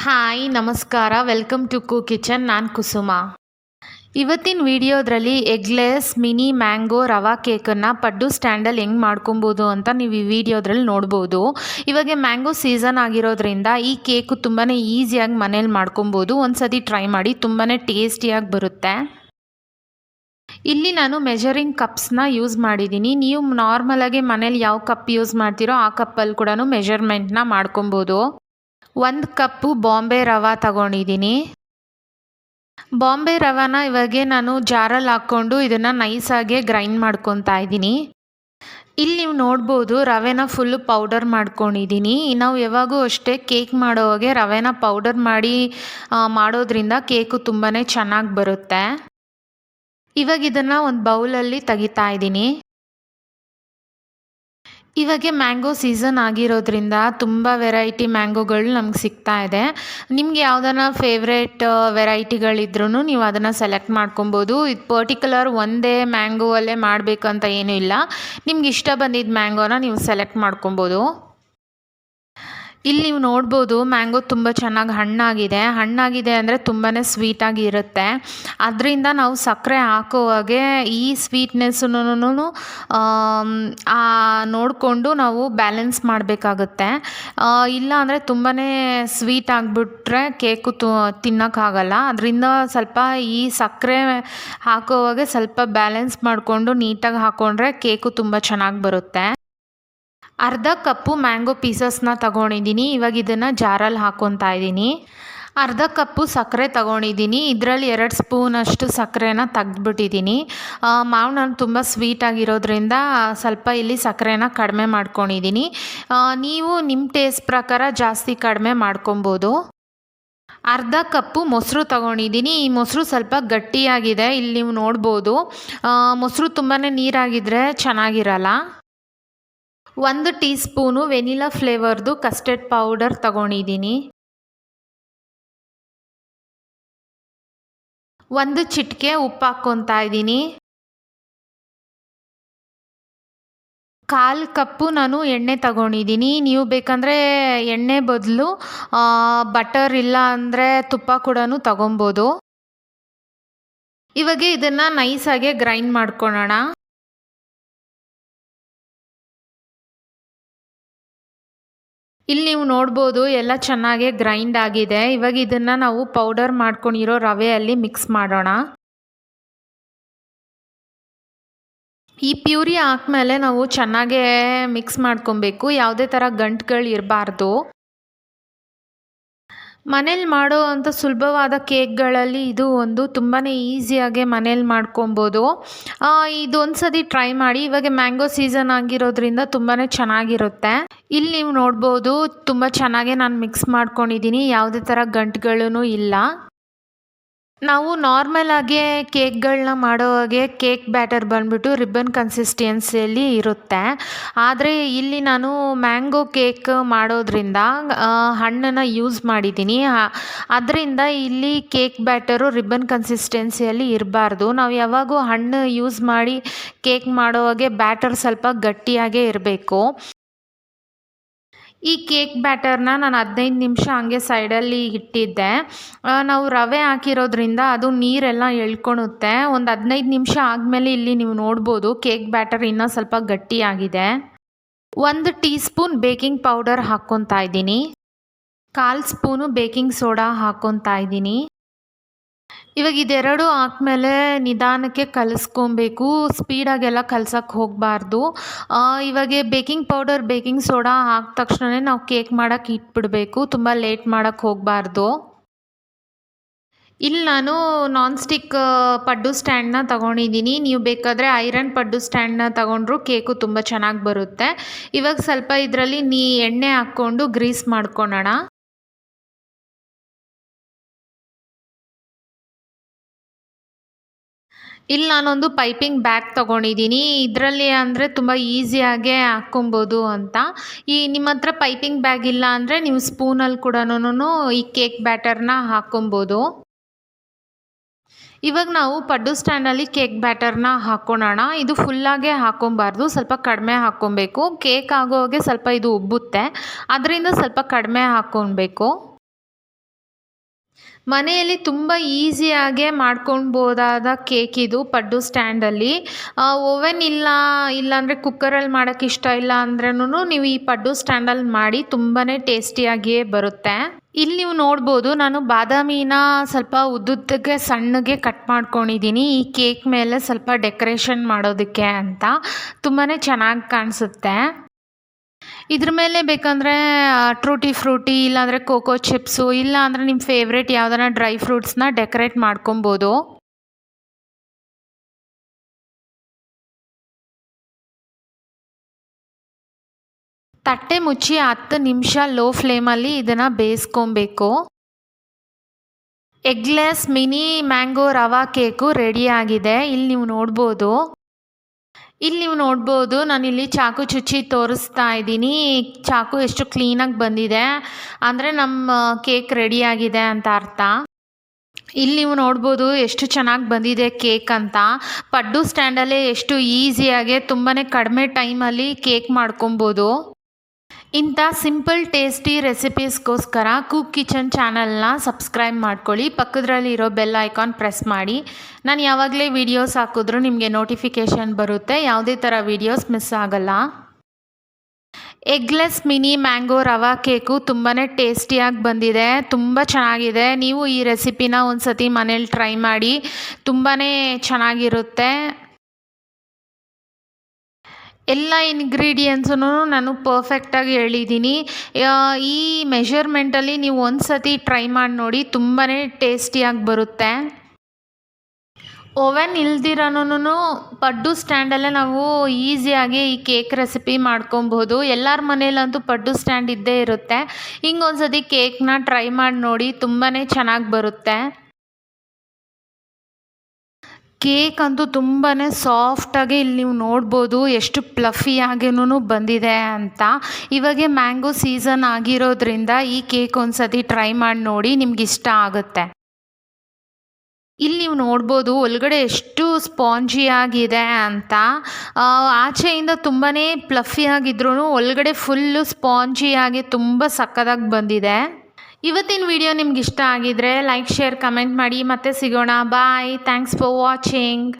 Hi ನಮಸ್ಕಾರ welcome to kitchen. ನಾನು ಕುಸುಮ. ಇವತ್ತಿನ ವಿಡಿಯೋದ್ರಲ್ಲಿ ಎಗ್ಲೆಸ್ ಮಿನಿ ಮ್ಯಾಂಗೋ ರವಾ ಕೇಕನ್ನು ಪಡ್ಡು ಸ್ಟ್ಯಾಂಡಲ್ಲಿ ಹೆಂಗೆ ಮಾಡ್ಕೊಬೋದು ಅಂತ ನೀವು ಈ ವಿಡಿಯೋದ್ರಲ್ಲಿ ನೋಡ್ಬೋದು. ಇವಾಗ ಮ್ಯಾಂಗೋ ಸೀಸನ್ ಆಗಿರೋದ್ರಿಂದ ಈ ಕೇಕು ತುಂಬಾ ಈಸಿಯಾಗಿ ಮನೇಲಿ ಮಾಡ್ಕೊಬೋದು. ಒಂದು ಸತಿ ಟ್ರೈ ಮಾಡಿ, ತುಂಬಾ ಟೇಸ್ಟಿಯಾಗಿ ಬರುತ್ತೆ. ಇಲ್ಲಿ ನಾನು ಮೆಜರಿಂಗ್ ಕಪ್ಸ್ನ ಯೂಸ್ ಮಾಡಿದ್ದೀನಿ. ನೀವು ನಾರ್ಮಲಾಗಿ ಮನೇಲಿ ಯಾವ ಕಪ್ ಯೂಸ್ ಮಾಡ್ತೀರೋ ಆ ಕಪ್ಪಲ್ಲಿ ಕೂಡ ಮೆಜರ್ಮೆಂಟ್ನ ಮಾಡ್ಕೊಬೋದು. 1 ಕಪ್ಪು ಬಾಂಬೆ ರವೆ ತಗೊಂಡಿದ್ದೀನಿ. ಬಾಂಬೆ ರವೆನ ಇವಾಗೆ ನಾನು ಜಾರಲ್ಲಿ ಹಾಕ್ಕೊಂಡು ಇದನ್ನು ನೈಸಾಗೆ ಗ್ರೈಂಡ್ ಮಾಡ್ಕೊತಾ ಇದ್ದೀನಿ. ಇಲ್ಲಿ ನೀವು ನೋಡ್ಬೋದು ರವೆನ ಫುಲ್ಲು ಪೌಡರ್ ಮಾಡ್ಕೊಂಡಿದ್ದೀನಿ. ನಾವು ಯಾವಾಗೂ ಅಷ್ಟೇ ಕೇಕ್ ಮಾಡೋವಾಗೆ ರವೆನ ಪೌಡರ್ ಮಾಡಿ ಮಾಡೋದ್ರಿಂದ ಕೇಕು ತುಂಬಾ ಚೆನ್ನಾಗಿ ಬರುತ್ತೆ. ಇವಾಗ ಇದನ್ನು ಒಂದು ಬೌಲಲ್ಲಿ ತೆಗಿತಾ ಇದ್ದೀನಿ. ಇವಾಗ ಮ್ಯಾಂಗೋ ಸೀಸನ್ ಆಗಿರೋದ್ರಿಂದ ತುಂಬ ವೆರೈಟಿ ಮ್ಯಾಂಗೋಗಳು ನಮ್ಗೆ ಸಿಗ್ತಾ ಇದೆ. ನಿಮ್ಗೆ ಯಾವ್ದಾನ ಫೇವ್ರೇಟ್ ವೆರೈಟಿಗಳಿದ್ರೂ ನೀವು ಅದನ್ನು ಸೆಲೆಕ್ಟ್ ಮಾಡ್ಕೊಬೋದು. ಇದು ಪರ್ಟಿಕ್ಯುಲರ್ ಒಂದೇ ಮ್ಯಾಂಗೋವಲ್ಲೇ ಮಾಡಬೇಕಂತ ಏನೂ ಇಲ್ಲ. ನಿಮ್ಗೆ ಇಷ್ಟ ಬಂದಿದ್ದ ಮ್ಯಾಂಗೋನ ನೀವು ಸೆಲೆಕ್ಟ್ ಮಾಡ್ಕೊಬೋದು. ಇಲ್ಲಿ ನೀವು ನೋಡ್ಬೋದು ಮ್ಯಾಂಗೋ ತುಂಬ ಚೆನ್ನಾಗಿ ಹಣ್ಣಾಗಿದೆ ಅಂದರೆ ತುಂಬಾ ಸ್ವೀಟಾಗಿ ಇರುತ್ತೆ. ಅದರಿಂದ ನಾವು ಸಕ್ಕರೆ ಹಾಕುವಾಗೆ ಈ ಸ್ವೀಟ್ನೆಸ್ಸನ್ನು ನೋಡಿಕೊಂಡು ನಾವು ಬ್ಯಾಲೆನ್ಸ್ ಮಾಡಬೇಕಾಗುತ್ತೆ. ಇಲ್ಲ ಅಂದರೆ ತುಂಬಾ ಸ್ವೀಟ್ ಆಗಿಬಿಟ್ರೆ ಕೇಕು ತಿನ್ನೋಕ್ಕಾಗಲ್ಲ. ಅದರಿಂದ ಸ್ವಲ್ಪ ಈ ಸಕ್ಕರೆ ಹಾಕುವಾಗೆ ಸ್ವಲ್ಪ ಬ್ಯಾಲೆನ್ಸ್ ಮಾಡಿಕೊಂಡು ನೀಟಾಗಿ ಹಾಕ್ಕೊಂಡ್ರೆ ಕೇಕು ತುಂಬ ಚೆನ್ನಾಗಿ ಬರುತ್ತೆ. 1/2 ಕಪ್ಪು ಮ್ಯಾಂಗೋ ಪೀಸಸ್ನ ತಗೊಂಡಿದ್ದೀನಿ. ಇವಾಗ ಇದನ್ನು ಜಾರಲ್ಲಿ ಹಾಕ್ಕೊತಾ ಇದ್ದೀನಿ. 1/2 ಕಪ್ಪು ಸಕ್ಕರೆ ತಗೊಂಡಿದ್ದೀನಿ. ಇದರಲ್ಲಿ 2 ಸ್ಪೂನಷ್ಟು ಸಕ್ಕರೆನ ತೆಗೆದ್ಬಿಟ್ಟಿದ್ದೀನಿ. ಮಾವು ನಾನು ತುಂಬ ಸ್ವೀಟಾಗಿರೋದ್ರಿಂದ ಸ್ವಲ್ಪ ಇಲ್ಲಿ ಸಕ್ಕರೆನ ಕಡಿಮೆ ಮಾಡ್ಕೊಂಡಿದ್ದೀನಿ. ನೀವು ನಿಮ್ಮ ಟೇಸ್ಟ್ ಪ್ರಕಾರ ಜಾಸ್ತಿ ಕಡಿಮೆ ಮಾಡ್ಕೊಬೋದು. 1/2 ಕಪ್ಪು ಮೊಸರು ತಗೊಂಡಿದ್ದೀನಿ. ಈ ಮೊಸರು ಸ್ವಲ್ಪ ಗಟ್ಟಿಯಾಗಿದೆ. ಇಲ್ಲಿ ನೀವು ನೋಡ್ಬೋದು. ಮೊಸರು ತುಂಬಾ ನೀರಾಗಿದ್ದರೆ ಚೆನ್ನಾಗಿರಲ್ಲ. 1 ಟೀ ಸ್ಪೂನು ವೆನಿಲಾ ಫ್ಲೇವರ್ದು ಕಸ್ಟರ್ಡ್ ಪೌಡರ್ ತಗೊಂಡಿದ್ದೀನಿ. 1 ಚಿಟಿಕೆ ಉಪ್ಪು ಹಾಕ್ಕೊತಾ ಇದ್ದೀನಿ. 1/4 ಕಪ್ಪು ನಾನು ಎಣ್ಣೆ ತಗೊಂಡಿದ್ದೀನಿ. ನೀವು ಬೇಕಂದರೆ ಎಣ್ಣೆ ಬದಲು ಬಟರ್ ಇಲ್ಲ ಅಂದರೆ ತುಪ್ಪ ಕೂಡ ತಗೊಬೋದು. ಇವಾಗ ಇದನ್ನು ನೈಸಾಗೆ ಗ್ರೈಂಡ್ ಮಾಡ್ಕೊಳ್ಳೋಣ. ಇಲ್ಲಿ ನೀವು ನೋಡ್ಬೋದು ಎಲ್ಲ ಚೆನ್ನಾಗಿ ಗ್ರೈಂಡ್ ಆಗಿದೆ. ಇವಾಗ ಇದನ್ನು ನಾವು ಪೌಡರ್ ಮಾಡ್ಕೊಂಡಿರೋ ರವೆಯಲ್ಲಿ ಮಿಕ್ಸ್ ಮಾಡೋಣ. ಈ ಪ್ಯೂರಿ ಹಾಕ್ಮೇಲೆ ನಾವು ಚೆನ್ನಾಗೇ ಮಿಕ್ಸ್ ಮಾಡ್ಕೊಬೇಕು. ಯಾವುದೇ ಥರ ಗಂಟುಗಳು ಇರಬಾರ್ದು. ಮನೇಲಿ ಮಾಡೋ ಅಂಥ ಸುಲಭವಾದ ಕೇಕ್ಗಳಲ್ಲಿ ಇದು ಒಂದು ತುಂಬಾ ಈಸಿಯಾಗೆ ಮನೇಲಿ ಮಾಡ್ಕೊಬೋದು. ಇದೊಂದು ಸತಿ ಟ್ರೈ ಮಾಡಿ. ಇವಾಗ ಮ್ಯಾಂಗೋ ಸೀಸನ್ ಆಗಿರೋದ್ರಿಂದ ತುಂಬಾ ಚೆನ್ನಾಗಿರುತ್ತೆ. ಇಲ್ಲಿ ನೀವು ನೋಡ್ಬೋದು ತುಂಬ ಚೆನ್ನಾಗೇ ನಾನು ಮಿಕ್ಸ್ ಮಾಡ್ಕೊಂಡಿದ್ದೀನಿ. ಯಾವುದೇ ಥರ ಗಂಟುಗಳೂ ಇಲ್ಲ. ನಾವು ನಾರ್ಮಲಾಗೆ ಕೇಕ್ಗಳನ್ನ ಮಾಡೋ ಹಾಗೆ ಕೇಕ್ ಬ್ಯಾಟರ್ ಬಂದುಬಿಟ್ಟು ರಿಬ್ಬನ್ ಕನ್ಸಿಸ್ಟೆನ್ಸಿಯಲ್ಲಿ ಇರುತ್ತೆ. ಆದರೆ ಇಲ್ಲಿ ನಾನು ಮ್ಯಾಂಗೋ ಕೇಕ್ ಮಾಡೋದ್ರಿಂದ ಹಣ್ಣನ್ನು ಯೂಸ್ ಮಾಡಿದ್ದೀನಿ. ಅದರಿಂದ ಇಲ್ಲಿ ಕೇಕ್ ಬ್ಯಾಟರು ರಿಬ್ಬನ್ ಕನ್ಸಿಸ್ಟೆನ್ಸಿಯಲ್ಲಿ ಇರಬಾರ್ದು. ನಾವು ಯಾವಾಗೂ ಹಣ್ಣು ಯೂಸ್ ಮಾಡಿ ಕೇಕ್ ಮಾಡೋ ಹಾಗೆ ಬ್ಯಾಟರ್ ಸ್ವಲ್ಪ ಗಟ್ಟಿಯಾಗೇ ಇರಬೇಕು. ಈ ಕೇಕ್ ಬ್ಯಾಟರ್ನ ನಾನು 15 ನಿಮಿಷ ಹಂಗೆ ಸೈಡಲ್ಲಿ ಇಟ್ಟಿದ್ದೆ. ನಾವು ರವೆ ಹಾಕಿರೋದ್ರಿಂದ ಅದು ನೀರೆಲ್ಲ ಎಳ್ಕೊಳುತ್ತೆ. ಒಂದು 15 ನಿಮಿಷ ಆದಮೇಲೆ ಇಲ್ಲಿ ನೀವು ನೋಡ್ಬೋದು ಕೇಕ್ ಬ್ಯಾಟರ್ ಇನ್ನೂ ಸ್ವಲ್ಪ ಗಟ್ಟಿಯಾಗಿದೆ. 1 ಟೀ ಸ್ಪೂನ್ ಬೇಕಿಂಗ್ ಪೌಡರ್ ಹಾಕ್ಕೊತಾ ಇದ್ದೀನಿ. 1/4 ಸ್ಪೂನು ಬೇಕಿಂಗ್ ಸೋಡಾ ಹಾಕ್ಕೊತಾ ಇದ್ದೀನಿ. ಇವಾಗ ಇದೆರಡು ಹಾಕ್ಮೇಲೆ ನಿಧಾನಕ್ಕೆ ಕಲಿಸ್ಕೊಬೇಕು. ಸ್ಪೀಡಾಗೆಲ್ಲ ಕಲ್ಸೋಕ್ಕೆ ಹೋಗಬಾರ್ದು. ಇವಾಗ ಬೇಕಿಂಗ್ ಪೌಡರ್ ಬೇಕಿಂಗ್ ಸೋಡಾ ಹಾಕಿದ ತಕ್ಷಣವೇ ನಾವು ಕೇಕ್ ಮಾಡೋಕ್ಕೆ ಇಟ್ಬಿಡಬೇಕು. ತುಂಬ ಲೇಟ್ ಮಾಡೋಕ್ಕೆ ಹೋಗಬಾರ್ದು. ಇಲ್ಲಿ ನಾನು ನಾನ್ ಸ್ಟಿಕ್ ಪಡ್ಡು ಸ್ಟ್ಯಾಂಡನ್ನ ತಗೊಂಡಿದ್ದೀನಿ. ನೀವು ಬೇಕಾದರೆ ಐರನ್ ಪಡ್ಡು ಸ್ಟ್ಯಾಂಡನ್ನ ತಗೊಂಡ್ರು ಕೇಕು ತುಂಬ ಚೆನ್ನಾಗಿ ಬರುತ್ತೆ. ಇವಾಗ ಸ್ವಲ್ಪ ಇದರಲ್ಲಿ ಎಣ್ಣೆ ಹಾಕ್ಕೊಂಡು ಗ್ರೀಸ್ ಮಾಡ್ಕೊಳ್ಳೋಣ. ಇಲ್ಲಿ ನಾನೊಂದು ಪೈಪಿಂಗ್ ಬ್ಯಾಗ್ ತೊಗೊಂಡಿದ್ದೀನಿ. ಇದರಲ್ಲಿ ಅಂದರೆ ತುಂಬ ಈಸಿಯಾಗೆ ಹಾಕ್ಕೊಬೋದು ಅಂತ. ನಿಮ್ಮ ಹತ್ರ ಪೈಪಿಂಗ್ ಬ್ಯಾಗ್ ಇಲ್ಲ ಅಂದರೆ ನೀವು ಸ್ಪೂನಲ್ಲಿ ಕೂಡ ಈ ಕೇಕ್ ಬ್ಯಾಟರ್ನ ಹಾಕ್ಕೊಬೋದು. ಇವಾಗ ನಾವು ಪಡ್ಡು ಸ್ಟ್ಯಾಂಡಲ್ಲಿ ಕೇಕ್ ಬ್ಯಾಟರ್ನ ಹಾಕ್ಕೊಳ್ಳೋಣ. ಇದು ಫುಲ್ಲಾಗೆ ಹಾಕ್ಕೊಬಾರ್ದು, ಸ್ವಲ್ಪ ಕಡಿಮೆ ಹಾಕ್ಕೊಬೇಕು. ಕೇಕ್ ಆಗೋವಾಗೆ ಸ್ವಲ್ಪ ಇದು ಉಬ್ಬುತ್ತೆ. ಅದರಿಂದ ಸ್ವಲ್ಪ ಕಡಿಮೆ ಹಾಕ್ಕೊಬೇಕು. ಮನೆಯಲ್ಲಿ ತುಂಬ ಈಸಿಯಾಗೆ ಮಾಡ್ಕೊಳ್ಬೋದಾದ ಕೇಕ್ ಇದು ಪಡ್ಡು ಸ್ಟ್ಯಾಂಡಲ್ಲಿ. ಓವೆನ್ ಇಲ್ಲಾಂದರೆ ಕುಕ್ಕರಲ್ಲಿ ಮಾಡೋಕ್ಕೆ ಇಷ್ಟ ಇಲ್ಲ ಅಂದ್ರೂ ನೀವು ಈ ಪಡ್ಡು ಸ್ಟ್ಯಾಂಡಲ್ಲಿ ಮಾಡಿ ತುಂಬಾ ಟೇಸ್ಟಿಯಾಗಿಯೇ ಬರುತ್ತೆ. ಇಲ್ಲಿ ನೀವು ನೋಡ್ಬೋದು, ನಾನು ಬಾದಾಮಿನ ಸ್ವಲ್ಪ ಉದ್ದುದ್ದಕ್ಕೆ ಸಣ್ಣಗೆ ಕಟ್ ಮಾಡ್ಕೊಂಡಿದ್ದೀನಿ ಈ ಕೇಕ್ ಮೇಲೆ ಸ್ವಲ್ಪ ಡೆಕೋರೇಷನ್ ಮಾಡೋದಕ್ಕೆ ಅಂತ. ತುಂಬಾ ಚೆನ್ನಾಗಿ ಕಾಣಿಸುತ್ತೆ. ಇದ್ರ ಮೇಲೆ ಬೇಕಂದರೆ ಟ್ರೂಟಿ ಫ್ರೂಟಿ ಇಲ್ಲಾಂದರೆ ಕೋಕೋ ಚಿಪ್ಸು ಇಲ್ಲ ಅಂದರೆ ನಿಮ್ಮ ಫೇವ್ರೇಟ್ ಯಾವ್ದಾರ ಡ್ರೈ ಫ್ರೂಟ್ಸ್ನ ಡೆಕೋರೇಟ್ ಮಾಡ್ಕೊಬೋದು. ತಟ್ಟೆ ಮುಚ್ಚಿ 10 ನಿಮಿಷ ಲೋ ಫ್ಲೇಮಲ್ಲಿ ಇದನ್ನು ಬೇಯಿಸ್ಕೊಬೇಕು. ಎಗ್ಲೆಸ್ ಮಿನಿ ಮ್ಯಾಂಗೋ ರವಾ ಕೇಕು ರೆಡಿಯಾಗಿದೆ. ಇಲ್ಲಿ ನೀವು ನೋಡ್ಬೋದು ನಾನಿಲ್ಲಿ ಚಾಕು ಚುಚ್ಚಿ ತೋರಿಸ್ತಾ ಇದ್ದೀನಿ. ಚಾಕು ಎಷ್ಟು ಕ್ಲೀನಾಗಿ ಬಂದಿದೆ ಅಂದರೆ ನಮ್ಮ ಕೇಕ್ ರೆಡಿಯಾಗಿದೆ ಅಂತ ಅರ್ಥ. ಇಲ್ಲಿ ನೀವು ನೋಡ್ಬೋದು ಎಷ್ಟು ಚೆನ್ನಾಗಿ ಬಂದಿದೆ ಕೇಕ್ ಅಂತ. ಪಡ್ಡು ಸ್ಟ್ಯಾಂಡಲ್ಲೇ ಎಷ್ಟು ಈಸಿಯಾಗಿ ತುಂಬಾ ಕಡಿಮೆ ಟೈಮಲ್ಲಿ ಕೇಕ್ ಮಾಡ್ಕೊಬೋದು. ಇಂಥ ಸಿಂಪಲ್ ಟೇಸ್ಟಿ ರೆಸಿಪೀಸ್ಗೋಸ್ಕರ ಕುಕ್ ಕಿಚನ್ ಚಾನಲ್ನ ಸಬ್ಸ್ಕ್ರೈಬ್ ಮಾಡ್ಕೊಳ್ಳಿ. ಪಕ್ಕದಲ್ಲಿರೋ ಬೆಲ್ ಐಕಾನ್ ಪ್ರೆಸ್ ಮಾಡಿ. ನಾನು ಯಾವಾಗಲೇ ವೀಡಿಯೋಸ್ ಹಾಕಿದ್ರೂ ನಿಮಗೆ ನೋಟಿಫಿಕೇಷನ್ ಬರುತ್ತೆ. ಯಾವುದೇ ಥರ ವೀಡಿಯೋಸ್ ಮಿಸ್ ಆಗಲ್ಲ. ಎಗ್ಲೆಸ್ ಮಿನಿ ಮ್ಯಾಂಗೋ ರವಾ ಕೇಕು ತುಂಬಾ ಟೇಸ್ಟಿಯಾಗಿ ಬಂದಿದೆ. ತುಂಬ ಚೆನ್ನಾಗಿದೆ. ನೀವು ಈ ರೆಸಿಪಿನ ಒಂದು ಸತಿ ಮನೇಲಿ ಟ್ರೈ ಮಾಡಿ. ತುಂಬಾ ಚೆನ್ನಾಗಿರುತ್ತೆ. ಎಲ್ಲ ಇಂಗ್ರೀಡಿಯೆಂಟ್ಸೂ ನಾನು ಪರ್ಫೆಕ್ಟಾಗಿ ಹೇಳಿದ್ದೀನಿ. ಈ ಮೆಷರ್ಮೆಂಟಲ್ಲಿ ನೀವು ಒಂದು ಸತಿ ಟ್ರೈ ಮಾಡಿ ನೋಡಿ, ತುಂಬಾ ಟೇಸ್ಟಿಯಾಗಿ ಬರುತ್ತೆ. ಓವೆನ್ ಇಲ್ದಿರೋನು ಪಡ್ಡು ಸ್ಟ್ಯಾಂಡಲ್ಲೇ ನಾವು ಈಸಿಯಾಗಿ ಈ ಕೇಕ್ ರೆಸಿಪಿ ಮಾಡ್ಕೊಬೋದು. ಎಲ್ಲರ ಮನೇಲಂತೂ ಪಡ್ಡು ಸ್ಟ್ಯಾಂಡ್ ಇದ್ದೇ ಇರುತ್ತೆ. ಹಿಂಗೊಂದು ಸತಿ ಕೇಕ್ನ ಟ್ರೈ ಮಾಡಿ ನೋಡಿ, ತುಂಬಾ ಚೆನ್ನಾಗಿ ಬರುತ್ತೆ. ಕೇಕ್ ಅಂತೂ ತುಂಬಾ ಸಾಫ್ಟಾಗಿ ಇಲ್ಲಿ ನೀವು ನೋಡ್ಬೋದು ಎಷ್ಟು ಪ್ಲಫಿಯಾಗಿನೂ ಬಂದಿದೆ ಅಂತ. ಇವಾಗೆ ಮ್ಯಾಂಗೋ ಸೀಸನ್ ಆಗಿರೋದ್ರಿಂದ ಈ ಕೇಕ್ ಒಂದು ಸತಿ ಟ್ರೈ ಮಾಡಿ ನೋಡಿ, ನಿಮ್ಗೆ ಇಷ್ಟ ಆಗುತ್ತೆ. ಇಲ್ಲಿ ನೀವು ನೋಡ್ಬೋದು ಒಳಗಡೆ ಎಷ್ಟು ಸ್ಪಾಂಜಿಯಾಗಿದೆ ಅಂತ. ಆಚೆಯಿಂದ ತುಂಬಾ ಪ್ಲಫಿಯಾಗಿದ್ರೂ ಒಳಗಡೆ ಫುಲ್ಲು ಸ್ಪಾಂಜಿಯಾಗಿ ತುಂಬ ಸಕ್ಕತ್ತಾಗಿ ಬಂದಿದೆ. ಇವತ್ತಿನ ವಿಡಿಯೋ ನಿಮ್ಗೆ ಇಷ್ಟ ಆಗಿದ್ರೆ ಲೈಕ್, ಶೇರ್, ಕಮೆಂಟ್ ಮಾಡಿ. ಮತ್ತೆ ಸಿಗೋಣ. ಬಾಯ್. Thanks for watching.